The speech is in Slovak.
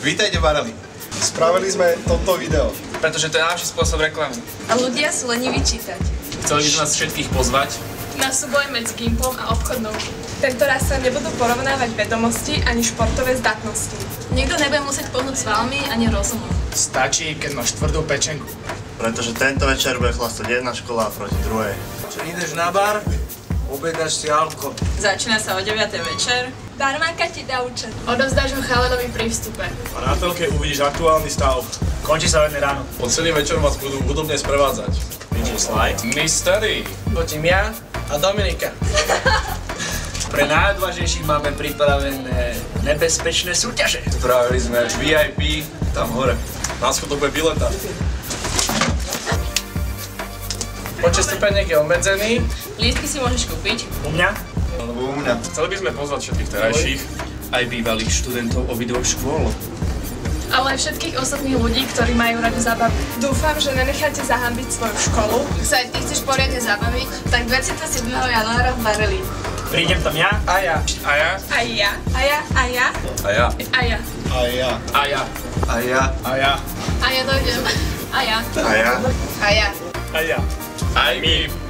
Vítajte, barani. Spravili sme toto video. Pretože to je náš spôsob reklamy. A ľudia sú leniví čítať. Chceli by sme nás všetkých pozvať Na súboj medzi Gimplom a obchodnou. Tento raz sa nebudú porovnávať vedomosti ani športové zdatnosti. Nikto nebude musieť pohnúť svalmi ani rozumom. Stačí, keď máš tvrdú pečenku. Pretože tento večer bude chlastať jedna škola proti druhej. Ideš na bar, objednáš si alko. Začína sa o 9. večer. Barmanka ti dá účet. Odovzdáš ho chalanovi pri vstupe. A na telke uvidíš aktuálny stav. Končí sa o 1 ráno. Po celý večer vás budú hudobne sprevádzať. DJ Slide. Mystery. Potím ja a Dominika. Pre najodvážnejších máme pripravené nebezpečné súťaže. Spravili sme VIP tam hore. Na schodu bude bileta. Počet stupeniek je obmedzený. Lístky si môžeš kúpiť. U mňa. Alebo u mňa. Chceli by sme pozvať všetkých terajších aj bývalých študentov obidvoch škôl. Ale aj všetkých ostatných ľudí, ktorí majú radi zábavu. Dúfam, že nenecháte zahambiť svoju školu. Ak sa aj ty chceš poriadne zabaviť, Tak 27. januára v Bareli. Prídem tam ja. A ja. A ja. A ja. A ja. A ja. A ja. a ja. A ja. A ja. A ja. A ja. A ja dojdem. A ja. A ja? A ja. A ja. Aj my.